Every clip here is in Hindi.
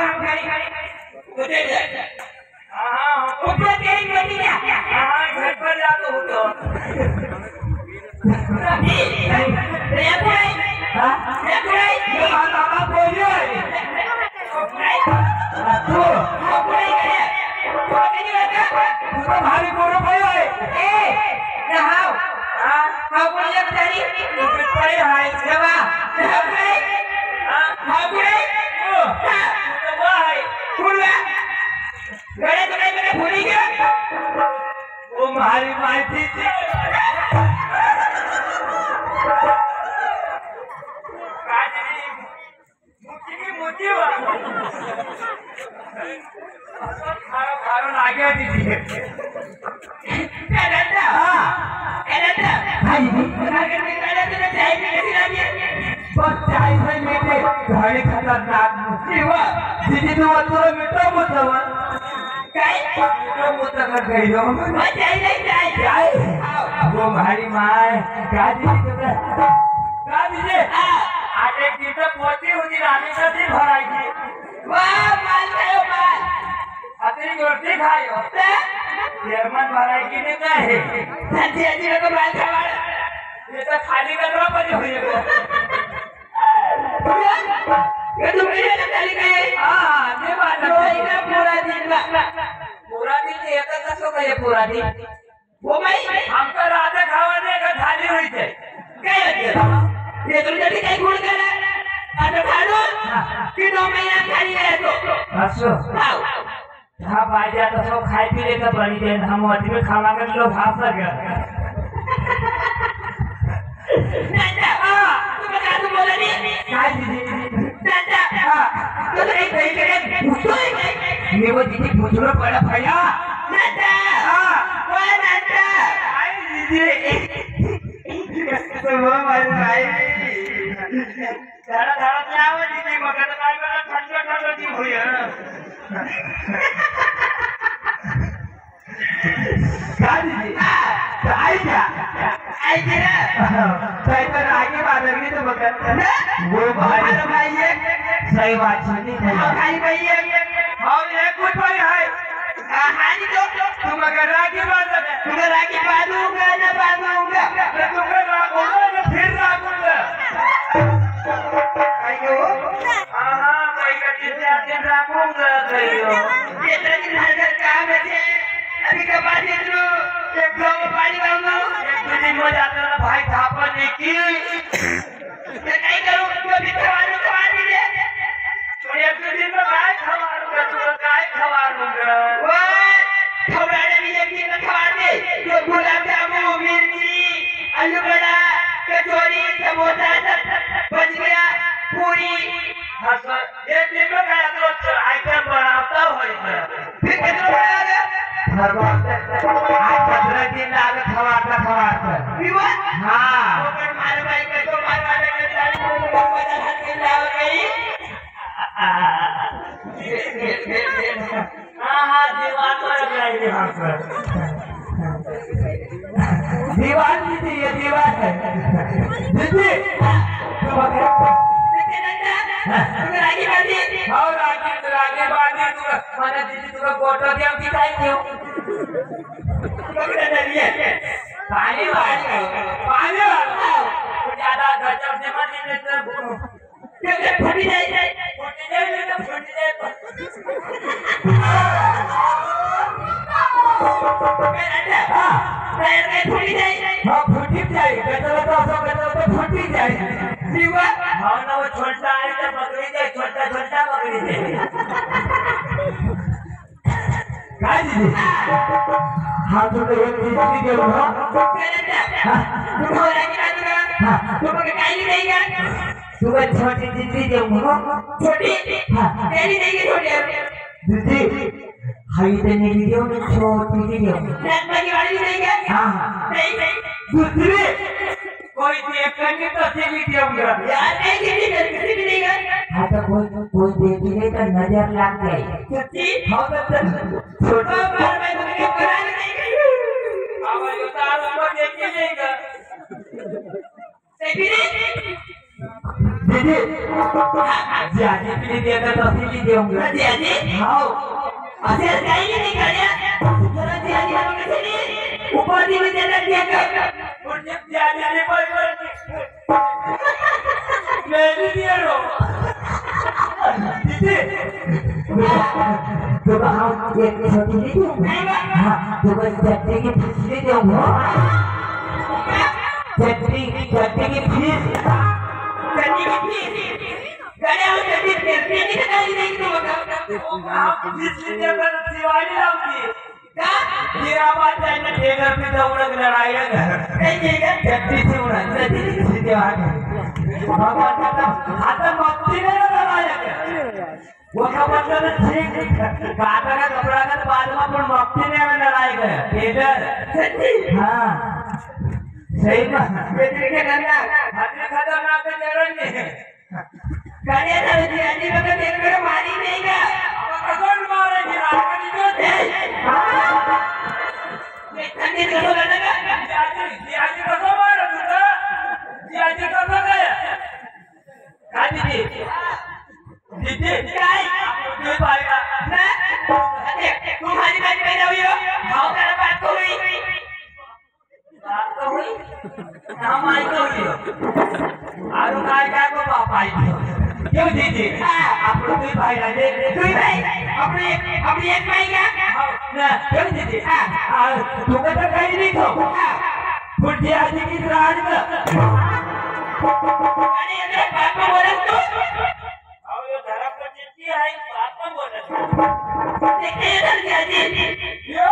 हम गाड़ी उधर जा हां ऊपर तेरी गति क्या हां घर पर जा तो तो रे भाई हां रे भाई ये बाबा बोलिए तू कोई करे तो नहीं लगा तू भारी कोरो भाई ए नहाओ हां हां बोलिए बेचारी पड़े हाय जवा भाई हां भाई ओ तो भाई फुल गड़े तो नहीं मैंने भूली गया वो मारी मारती थी काजरी मुझे खारो खारो लागे दीदी एनंदा एनंदा भाई मार्केट में पहले तो चाय कैसी लगी बस चाय भाई मेरे घरे खतरनाक जीवा दीदी तो तो मिठो मुतवा काय मिठो मुतवा कर गई हो मैं चाय नहीं चाय वो हमारी मां गाजी आज एक दिन तो पहुंची हुई रानी से दिन भराई थी वाह माल खाओ माल अतरी रोटी खाओ जर्मन भराई की नहीं है संजी अजी को माल खावा ये तो खाली करवा पड़ी हुई है ये तो मेरे लिए खाली गए हां ये बात है पूरा दिन एक कसो का ये पूरा दिन वो भाई हमको राजा खावाने का थाली हुई थे क्या ये तो जल्दी कहीं घूम गया अरे खानो कि 2 महीना खाली है तो असो हां बाजा तो सब खाई पी लेकर बड़ी देन हम अति में खावा कर लो भाप लग गया दादा तू बता तू बोला नहीं काय दीदी दादा तो नहीं कहीं करे पूछो मैं वो दीदी पूछो पड़ा भैया दादा वो दादा आई दीदी तो वो मार भाई धारा धारा क्या हो दीदी मगर तो काय बड़ा ठंडा ठंडा दी हुई है क्या दीदी आई क्या आई क्या सही पर आगे बात लगी तो मगर वो भाई ये सही बात सुनी थी भाई भाई ये और ये कुछ भाई है हां जी तो मगर रागी बात है तुम रागी बांधूंगा ना बांधूंगा तुम रागोगा ना फिर रागूंगा आयो हां भाई का दिन रागूंगा कहियो ये दिन हर काम है अभी का बात है तू एक दो पानी मांगो एक दिन में जाता ना भाई थापने की ये नहीं करूं तो भी खवा दीजिए तो एक दिन में गाय खवाऊंगा तो गाय खवाऊंगा वो खवाने भी एक दिन में खवा दे तो गुलाब जामुन मिर्ची आलू बड़ा कचौरी समोसा बच गया पूरी एक दिन में गाय तो आइटम बनाता हो फिर कितना बनाएगा भगवान आज 15 दिन आगे खवाता विवाद हां ओकर मार भाई के तो मार वाले के गाड़ी को बदल हाथ के लाओ गई हां दीवार पर लगाई हां पर दीवार दीदी ये दीवार है दीदी तुम रागी बांधी और रागी बांधी तू माने दीदी तुका फोटो दिया दिखाई क्यों पकड़े नहीं पानी वाली ज्यादा गजब से मत ले तो फटी जाए तो फटी जाए हां पैर में फटी जाए हां फटी जाए गजब तो सब गजब तो फटी जाए जीवा हां ना वो छोटा है तो पकड़ी जाए छोटा छोटा पकड़ी जाए काय दीदी हां तो एक दीदी के हो तुम हो रहा क्या तुम के काई नहीं गया तू छोटी दीदी के हो छोटी तेरी नहीं की छोटी दीदी हाई देने की जो छोटी दीदी हो नाम की वाली नहीं गया हां नहीं दूसरी कोई देख करके तो सीधी देऊंगा यार नहीं किसी भी नहीं गया हां तो कोई देखेंगे तो नजर लग गई सच्ची हां तो छोटा बार में तुम्हें कराने नहीं गई अब ये तार को देख के नहीं गया सही दीदी जी आजी पीली देकर तो पीली देऊंगा जी आजी हाँ असेल काही नाही कळ्या जरा जी आजी हम कैसे नहीं ऊपर दी में देना दिया कर और जब जी आजी ने बोल मैं नहीं दिया रो दीदी तो हम एक छोटी दी हाँ तो बस चट्टी की फिसली देऊंगा चट्टी की फीस चट्टी की फीस गड़े और चट्टी फिसली की नहीं नहीं तो आप फिसली देकर दिवाली लाऊंगी क्या ये आवाज जाने ठेकर पे दौड़क लड़ाई है नहीं चट्टी से उड़ा चट्टी की फीस देवाली भगवान का आता मक्ती ने लड़ाई है वो का मतलब ठीक काटा का कपड़ा का बाद में पण मक्ती ने लड़ाई है ठेकर चट्टी हाँ सही बात बेटे क्या करना हाथी खतरनाक है जरूर नहीं गाड़ी ना जी आजी बता देख कर मारी नहीं का अब कौन मारेगी रात को नहीं ये ठंडी तो लगेगा जी आजी को मारो तू जी आजी को गया गाड़ी जी दीदी काय तू पाएगा ना अरे तू हमारी बात पे रहो यो हां तेरा बात तो हुई नाम आई तो आरो काय काय को बाप आई क्यों दीदी आप लोग भी भाई राजे तू भाई अपने एक भाई क्या ना क्यों दीदी तू का तो कहीं नहीं खो बुढ़ी आजी की राज का अरे अरे बाप को बोले तू आओ ये धरम को चिट्ठी आई बाप को बोले देखते इधर क्या जी यो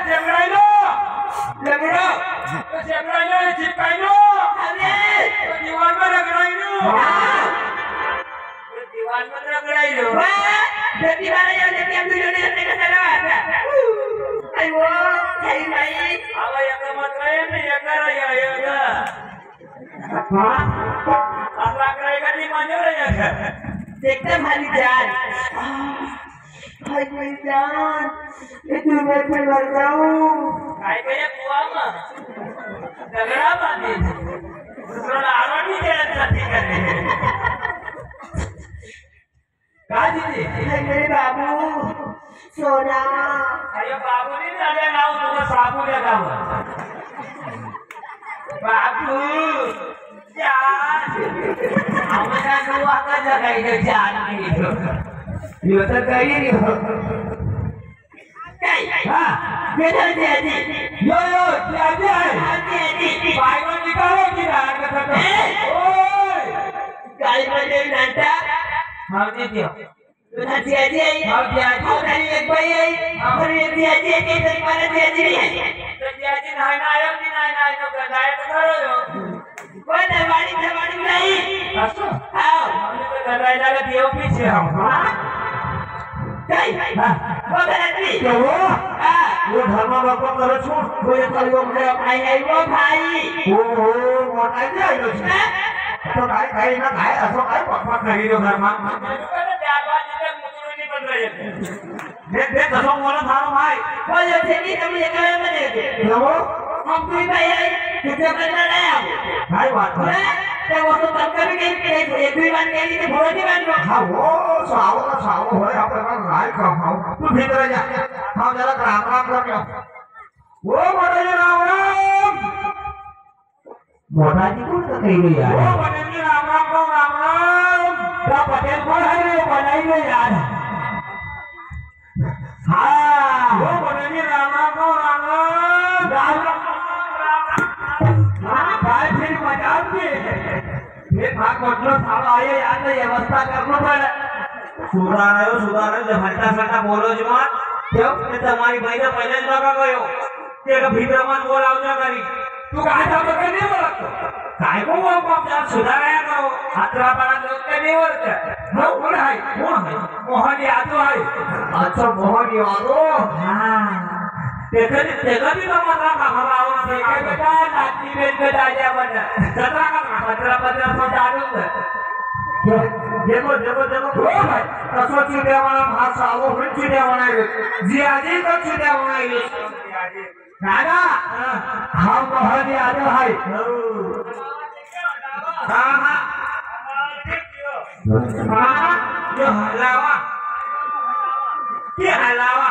जमराइलो लगड़ो तो जमराइलो ये चिपकाइलो अरे तो दीवार में रगड़ाइलो तो दीवार में रगड़ाइलो वाह दीवार में लेके हम दोनों ने का चला आता आई वो भाई भाई अब ये का मतलब है नहीं ये कर ये हां अगला करेगा नहीं मानो रे देखते हमारी जान हाय मेरी जान ये तू मैं मर जाऊं काय भैया कुआ में झगड़ा बांधे दूसरा आरोटी देना चाहती करने का दीदी मेरे बाबू सोना अरे बाबू नहीं जाने नाउ तुम साबू लगा हुआ बाबू जान हमारा दुआ का जगह इधर जान नहीं तो ये तो कहीं नहीं हो हाँ बेटा जी यो जी बाइबल निकालो कि रात का तो ओए गाड़ी में ले नाटा हम दे दियो तो ना जी हम जी हमारी एक भाई है हमारी एक जी के तो हमारे जी नहीं है तो जी ना आयो कि ना तो गाय तो करो कोई दवाई नहीं अच्छा आओ हमने तो दवाई लगा दियो पीछे हम वो गलती क्या वो धर्म बापा करो छोड़ वो ये कल वो मेरा भाई है वो भाई ओ मोटा ही है लो तो भाई ना भाई असो भाई पकड़ नहीं लो घर में मैंने क्या बात है मुझे नहीं बन रही है देख कसो बोलो थारो भाई वो ये थी तुम ये करे मत देखो वो हम कोई भाई है तुझे बदला नहीं आओ भाई बात है तो वो तो तब कभी कहीं एक भी बात कही कि भरोसे बात को हाँ वो साव हो आप लोग राय खाओ तू भीतर जा हाँ जरा राम राम कर लो वो मोटा जी राम राम मोटा जी कौन सा कही नहीं यार वो मोटा जी राम राम को राम राम क्या पटेल कौन है रे बनाई नहीं यार हाँ वो मोटा जी राम राम को राम राम भाई फिर मजाक भी फिर भाग मतलब सारा आये यार तो व्यवस्था करना पड़े सुधार जब हल्का सल्टा बोलो जमान क्यों ये तुम्हारी भाई ने पहले ज लगा गयो ते का भीतर मन बोलाव जा करी तू काय था बके नहीं बोलत काय को वो आप सुधाराया करो हातरा पड़ा लोग के नहीं बोलते वो कौन है मोहन यादव है अच्छा मोहन यादव हां देखा भी तो मत रखा हमारा देखे बेटा नाची बेच के जाया बन जतरा का पत्रा सब डालूंगा देखो ओ भाई कसो चीटे वाला भाषा वो फिर चीटे वाला जियाजी को चीटे वाला दादा हम मोहन यादव है हां जो हलावा हलावा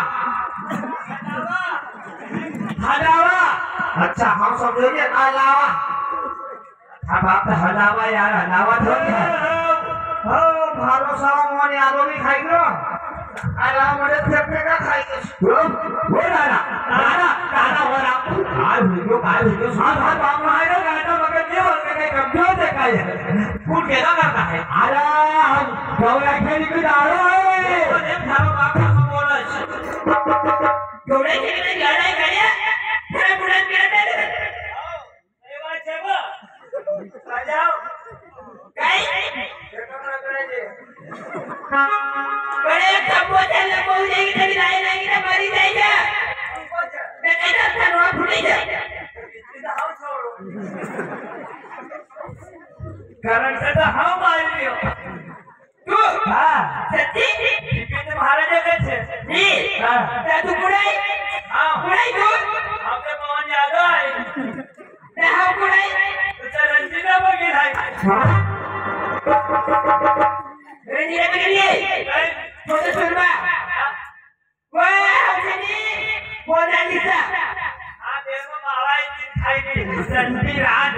हलावा अच्छा हम समझोगे हलावा अब आप हलावा यार हलावा तो क्या हो भालो सावा मोने आलो भी खाई लो हलावा मोने फेंकने का खाई वो लाना लाना लाना हो रहा काय वीडियो साथ हाथ बाम रहा है गाना मगर ये बोल के कम क्यों देखा है फूल केला करता है अरे हम गौरा खेली को डालो है वो देख थारो बाप का बोला गौरा खेली में गाना गाया तेरे बुढ़ा मेरा दे ए बात है वो आ जाओ काय बड़े कबो चले बोले कि तेरी राय नहीं ना मरी जाएगा मैं कहता था नो फूटी जा कारण से तो हम मार लियो तू हां सच्ची कितने महाराज के जी हां तू कुड़ाई हां कुड़ाई तू आपके पवन यादव है ते हम कुड़ाई तो रंजीना बगी है रंजीना बगी है फोटो सुनवा वाह सनी बोला लिसा हां देखो महाराज खाई नहीं रंजी राज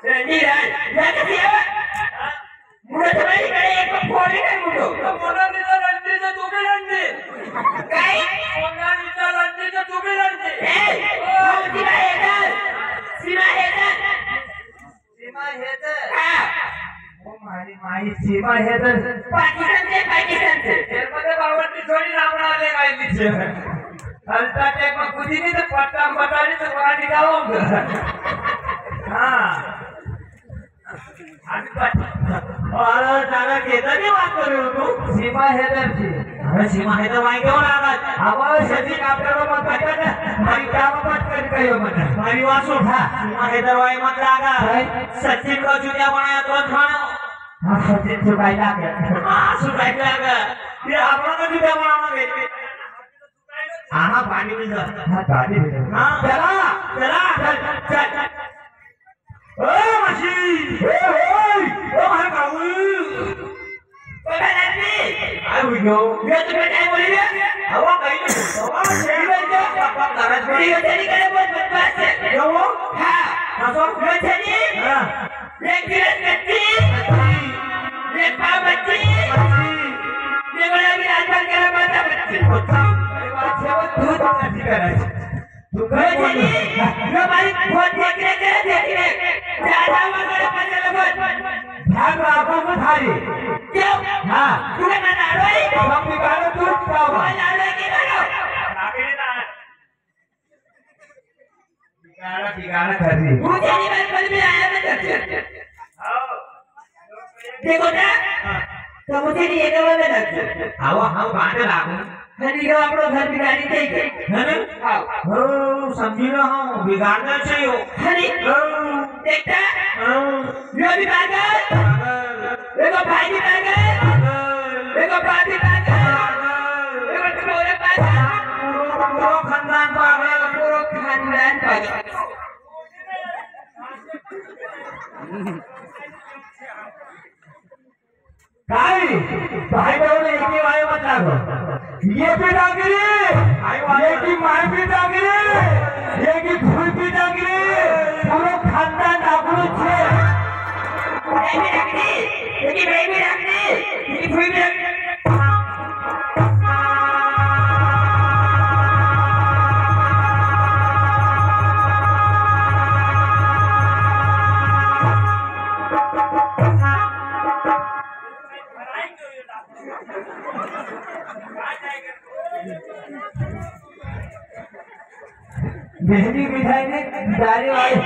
रंजीराज जाके दिया मुझे समझ गए एक फोड़ी नहीं मुझे तो मोना नीचा रंजी से तू भी रंजी काय मोना नीचा रंजी से तू भी रंजी ओ सीमा हेदर हां ओ मारी माई सीमा हेदर पाकिस्तान से मध्ये बावरती थोडी रामणा आले काय दिसे हलता टेक में कुछ नहीं तो पट्टा बतारी तो वहां निकालो हाँ और दादा केदा नहीं बात कर रहे हो तू सीमा हैदर जी अरे सीमा हैदर वाई क्यों लगा अब सजी आपको मत पता ना हमारी क्या मत कर कहियो मत हमारी बात सुन सीमा हैदर वाई मत लगा सचिन को जूतिया बनाया तो खाना हां सचिन सुखाई लगा हां सुखाई लगा ये आप लोग को जूतिया बनाना भेज हां पानी में जा हां पानी में हां चला चल ओ मशीन ओ हर काऊ ओ बनानी आई विल गो ये तो बेटा बोली हवा कहीं नहीं हवा शेर में जा पापा गरज बड़ी हो तेरी करे बहुत बदमाश है क्यों वो हां हसो यो तेरी हां ये किरण कच्ची ये पाबच्ची ये बड़ा भी आजकल के माता बच्ची अरे बात है वो दूध नहीं करे तू कहे बोली यो भाई बहुत देख रहे ज्यादा मगर पहले लगो ध्यान रखो मत हारी क्यों हां तूने ना नारोई हम बिगाड़ो तू क्या हुआ नारोई की करो नागरी ना बिगाड़ा कर रही मुझे नहीं बचपन में आया मैं चल देखो ना तो मुझे नहीं एक बार में लग आओ हम बांध लागू हरी यो आपरो घर बिगाड़ी दे है ना आओ हो समझी रहा हूं बिगाड़ना चाहिए हरी देखता यो भी पागल देखो भाई भी पागल देखो भाभी पागल देखो पूरा पागल पूरा खानदान पागल भाई भाई बहन एक ही भाई मत लागो ये भी डांगरी ये की माई भी डांगरी ये की फूल भी डांगरी पूरा खानदान डांगरू छे ये भी डांगरी ये की भाई भी डांगरी ये की फूल भी डांगरी मेहंदी मिठाई ने दाढ़ी वाली